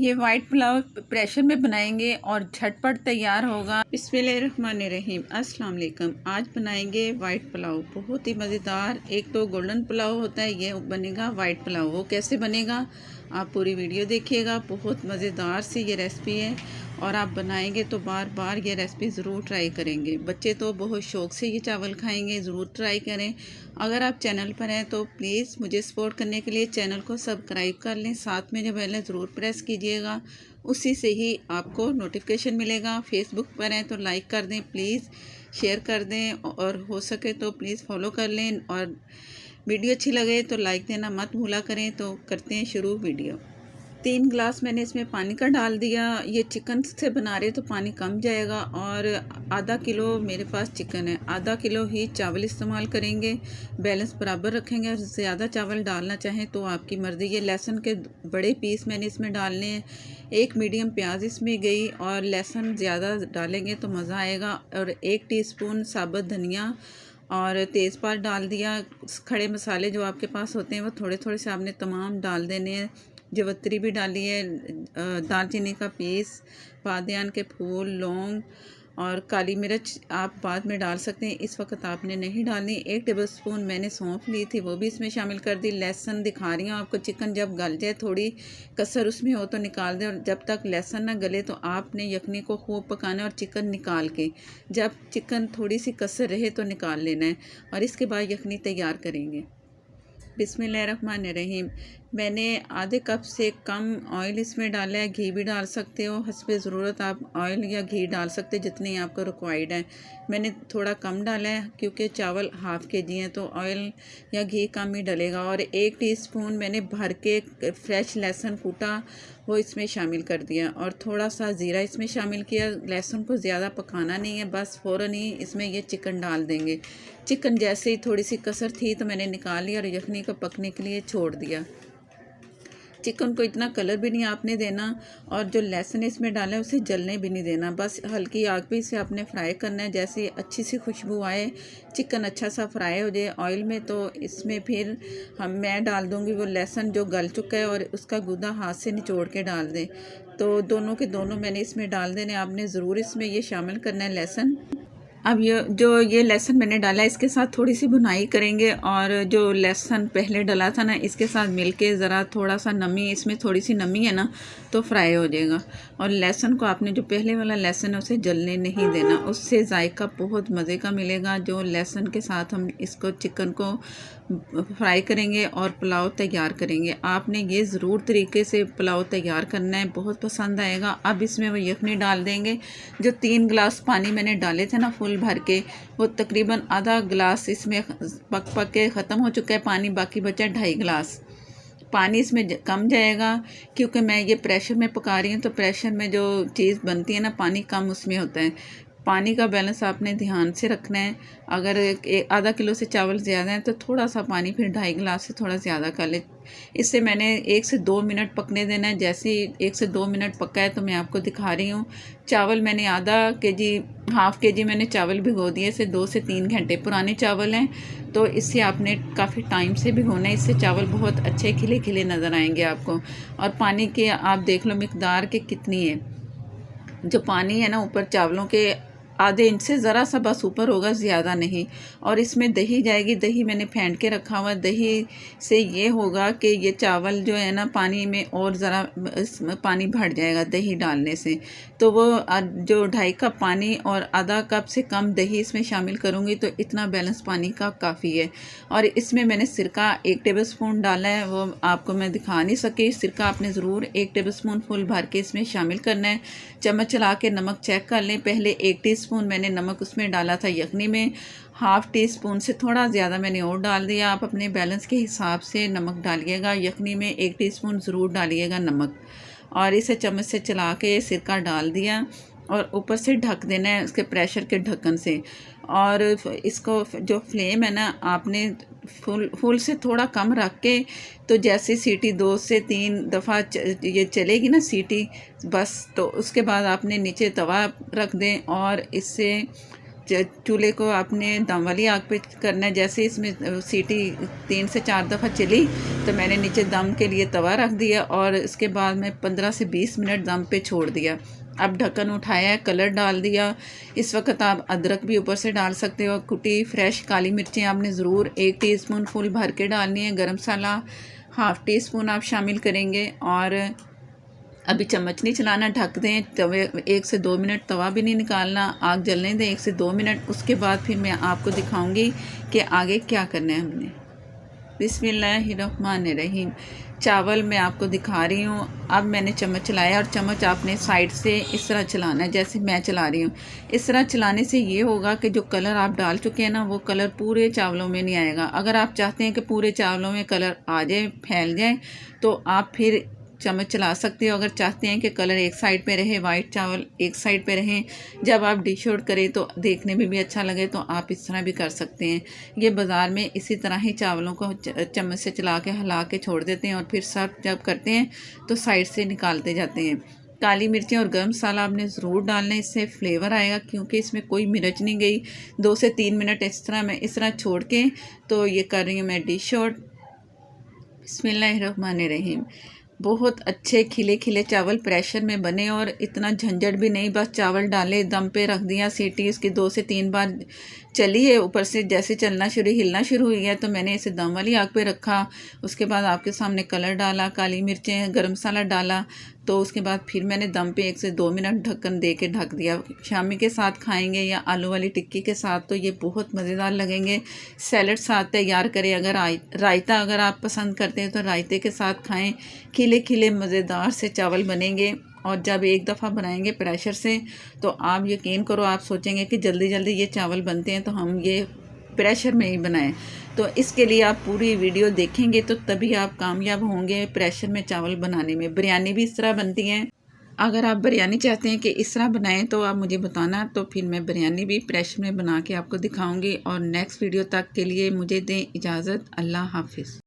ये white pulao pressure में बनाएंगे और झटपट तैयार होगा। बिस्मिल्लाहिर्रहमानिर्रहीम, अस्सलाम वालेकुम। आज बनाएंगे वाइट पुलाव, बहुत ही मज़ेदार। एक तो गोल्डन पुलाव होता है, ये बनेगा वाइट पुलाव। वो कैसे बनेगा आप पूरी वीडियो देखिएगा। बहुत मज़ेदार सी ये रेसिपी है और आप बनाएंगे तो बार बार ये रेसिपी ज़रूर ट्राई करेंगे। बच्चे तो बहुत शौक़ से ये चावल खाएंगे, ज़रूर ट्राई करें। अगर आप चैनल पर हैं तो प्लीज़ मुझे सपोर्ट करने के लिए चैनल को सब्सक्राइब कर लें, साथ में जो बेल है ज़रूर प्रेस कीजिएगा, उसी से ही आपको नोटिफिकेशन मिलेगा। फेसबुक पर हैं तो लाइक कर दें प्लीज़, शेयर कर दें और हो सके तो प्लीज़ फॉलो कर लें। और वीडियो अच्छी लगे तो लाइक देना मत भूला करें। तो करते हैं शुरू वीडियो। 3 गिलास मैंने इसमें पानी का डाल दिया। ये चिकन से बना रहे तो पानी कम जाएगा। और आधा किलो मेरे पास चिकन है, आधा किलो ही चावल इस्तेमाल करेंगे। बैलेंस बराबर रखेंगे। और ज़्यादा चावल डालना चाहें तो आपकी मर्ज़ी। ये लहसुन के बड़े पीस मैंने इसमें डालने हैं। एक मीडियम प्याज इसमें गई और लहसुन ज़्यादा डालेंगे तो मज़ा आएगा। और 1 टीस्पून साबुत धनिया और तेज़पात डाल दिया। खड़े मसाले जो आपके पास होते हैं वो थोड़े थोड़े से आपने तमाम डाल देने हैं। जवत्री भी डाली है, दालचीनी का पीस, बादियान के फूल, लौंग और काली मिर्च आप बाद में डाल सकते हैं, इस वक्त आपने नहीं डालनी। 1 टेबलस्पून मैंने सौंफ ली थी, वो भी इसमें शामिल कर दी। लहसुन दिखा रही हूँ आपको। चिकन जब गल जाए, थोड़ी कसर उसमें हो तो निकाल दें। और जब तक लहसुन ना गले तो आपने यखनी को खूब पकाना है। और चिकन निकाल के जब चिकन थोड़ी सी कसर रहे तो निकाल लेना है। और इसके बाद यखनी तैयार करेंगे। बिस्मिल्लाहिर्रहमानिर्रहीम। मैंने आधे कप से कम ऑयल इसमें डाला है। घी भी डाल सकते हो, हस्बे ज़रूरत आप ऑयल या घी डाल सकते जितने आपको रिक्वायर्ड है। मैंने थोड़ा कम डाला है क्योंकि चावल हाफ़ केजी हैं तो ऑयल या घी कम ही डलेगा। और 1 टीस्पून मैंने भर के फ्रेश लहसुन कूटा वो इसमें शामिल कर दिया। और थोड़ा सा ज़ीरा इसमें शामिल किया। लहसुन को ज़्यादा पकाना नहीं है, बस फ़ौरन ही इसमें ये चिकन डाल देंगे। चिकन जैसे ही थोड़ी सी कसर थी तो मैंने निकाल लिया और यखनी को पकने के लिए छोड़ दिया। चिकन को इतना कलर भी नहीं आपने देना और जो लहसुन इसमें डाला है उसे जलने भी नहीं देना। बस हल्की आग पे इसे आपने फ्राई करना है। जैसे अच्छी सी खुशबू आए, चिकन अच्छा सा फ्राई हो जाए ऑयल में, तो इसमें फिर मैं डाल दूँगी वो लहसुन जो गल चुका है और उसका गूदा हाथ से निचोड़ के डाल दें। तो दोनों के दोनों मैंने इसमें डाल देने। आपने ज़रूर इसमें ये शामिल करना है लहसुन। अब ये लहसुन मैंने डाला है, इसके साथ थोड़ी सी भुनाई करेंगे। और जो लहसुन पहले डला था ना, इसके साथ मिलके ज़रा थोड़ा सा नमी, इसमें थोड़ी सी नमी है ना तो फ्राई हो जाएगा। और लहसुन को आपने जो पहले वाला लहसुन है उसे जलने नहीं देना, उससे जायका बहुत मज़े का मिलेगा। जो लहसुन के साथ हम इसको चिकन को फ्राई करेंगे और पुलाव तैयार करेंगे। आपने ये ज़रूर तरीके से पुलाव तैयार करना है, बहुत पसंद आएगा। अब इसमें वो यखनी डाल देंगे। जो 3 गिलास पानी मैंने डाले थे ना फुल भर के, वो तकरीबन आधा गिलास इसमें पक पक के ख़त्म हो चुका है पानी, बाकी बचा 2.5 गिलास। पानी इसमें कम जाएगा क्योंकि मैं ये प्रेशर में पका रही हूँ, तो प्रेशर में जो चीज़ बनती है ना पानी कम उसमें होता है। पानी का बैलेंस आपने ध्यान से रखना है। अगर आधा किलो से चावल ज़्यादा है तो थोड़ा सा पानी फिर 2.5 गिलास से थोड़ा ज़्यादा कर ले। इससे मैंने 1 से 2 मिनट पकने देना है। जैसे ही 1 से 2 मिनट पका है तो मैं आपको दिखा रही हूँ। चावल मैंने आधा केजी, हाफ़ केजी मैंने चावल भिगो दिए। इसे 2 से 3 घंटे पुराने चावल हैं तो इससे आपने काफ़ी टाइम से भिगोना है। इससे चावल बहुत अच्छे खिले खिले नज़र आएंगे आपको। और पानी के आप देख लो मिकदार के कितनी है। जो पानी है ना ऊपर चावलों के आधे इंच से ज़रा सा बस ऊपर होगा, ज़्यादा नहीं। और इसमें दही जाएगी। दही मैंने फेंट के रखा हुआ है। दही से ये होगा कि ये चावल जो है ना पानी में और ज़रा पानी भर जाएगा दही डालने से। तो वो जो 2.5 कप पानी और आधा कप से कम दही इसमें शामिल करूँगी तो इतना बैलेंस पानी का काफ़ी है। और इसमें मैंने सिरका 1 टेबलस्पून डाला है, वो आपको मैं दिखा नहीं सकी। सिरका आपने ज़रूर 1 टेबलस्पून फुल भर के इसमें शामिल करना है। चम्मच चला के नमक चेक कर लें। पहले 1 टीस्पून मैंने नमक उसमें डाला था यखनी में, हाफ़ टीस्पून से थोड़ा ज़्यादा मैंने और डाल दिया। आप अपने बैलेंस के हिसाब से नमक डालिएगा। यखनी में 1 टीस्पून ज़रूर डालिएगा नमक। और इसे चम्मच से चला के सिरका डाल दिया और ऊपर से ढक देना है उसके प्रेशर के ढक्कन से। और इसको जो फ्लेम है ना आपने फुल से थोड़ा कम रख के, तो जैसे सीटी 2 से 3 दफ़ा ये चलेगी ना सीटी बस, तो उसके बाद आपने नीचे तवा रख दें और इससे चूल्हे को आपने दम वाली आग पे करना है। जैसे इसमें सीटी 3 से 4 दफ़ा चली तो मैंने नीचे दम के लिए तवा रख दिया और इसके बाद मैं 15 से 20 मिनट दम पे छोड़ दिया। अब ढक्कन उठाया है, कलर डाल दिया। इस वक्त आप अदरक भी ऊपर से डाल सकते हो। कुटी फ्रेश काली मिर्चें आपने ज़रूर 1 टीस्पून फुल भर के डालनी है। गरम मसाला हाफ़ टी स्पून आप शामिल करेंगे और अभी चम्मच नहीं चलाना, ढक दें। तवे 1 से 2 मिनट तवा भी नहीं निकालना, आग जलने दें 1 से 2 मिनट। उसके बाद फिर मैं आपको दिखाऊंगी कि आगे क्या करना है हमने। बिस्मिल्लाहिर्रहमानिर्रहीम। चावल मैं आपको दिखा रही हूँ। अब मैंने चम्मच चलाया और चम्मच आपने साइड से इस तरह चलाना है जैसे मैं चला रही हूँ। इस तरह चलाने से ये होगा कि जो कलर आप डाल चुके हैं ना वो कलर पूरे चावलों में नहीं आएगा। अगर आप चाहते हैं कि पूरे चावलों में कलर आ जाए, फैल जाए, तो आप फिर चम्मच चला सकते हो। अगर चाहते हैं कि कलर एक साइड पे रहे, वाइट चावल एक साइड पे रहें, जब आप डिश आउट करें तो देखने में भी अच्छा लगे, तो आप इस तरह भी कर सकते हैं। ये बाज़ार में इसी तरह ही चावलों को चम्मच से चला के हिला के छोड़ देते हैं और फिर सर्व जब करते हैं तो साइड से निकालते जाते हैं। काली मिर्चें और गरम मसाला आपने ज़रूर डालना है, इससे फ्लेवर आएगा, क्योंकि इसमें कोई मिर्च नहीं गई। 2 से 3 मिनट इस तरह छोड़ के तो ये कर रही हूँ मैं डिश आउट। बिस्मिल्लाहिर्रहमानिर्रहीम। बहुत अच्छे खिले खिले चावल प्रेशर में बने और इतना झंझट भी नहीं। बस चावल डाले, दम पे रख दिया, सीटी उसकी 2 से 3 बार चली है। ऊपर से जैसे हिलना शुरू हुई है तो मैंने इसे दम वाली आग पे रखा। उसके बाद आपके सामने कलर डाला, काली मिर्चें, गरम मसाला डाला, तो उसके बाद फिर मैंने दम पे 1 से 2 मिनट ढक्कन दे के ढक दिया। शामी के साथ खाएंगे या आलू वाली टिक्की के साथ तो ये बहुत मज़ेदार लगेंगे। सैलड साथ तैयार करें। अगर रायता अगर आप पसंद करते हैं तो रायते के साथ खाएं। खिले खिले मज़ेदार से चावल बनेंगे और जब एक दफ़ा बनाएंगे प्रेशर से तो आप यकीन करो, आप सोचेंगे कि जल्दी जल्दी ये चावल बनते हैं तो हम ये प्रेशर में ही बनाएं। तो इसके लिए आप पूरी वीडियो देखेंगे तो तभी आप कामयाब होंगे प्रेशर में चावल बनाने में। बिरयानी भी इस तरह बनती है। अगर आप बिरयानी चाहते हैं कि इस तरह बनाएं तो आप मुझे बताना, तो फिर मैं बिरयानी भी प्रेशर में बना के आपको दिखाऊंगी। और नेक्स्ट वीडियो तक के लिए मुझे दें इजाज़त। अल्लाह हाफिज़।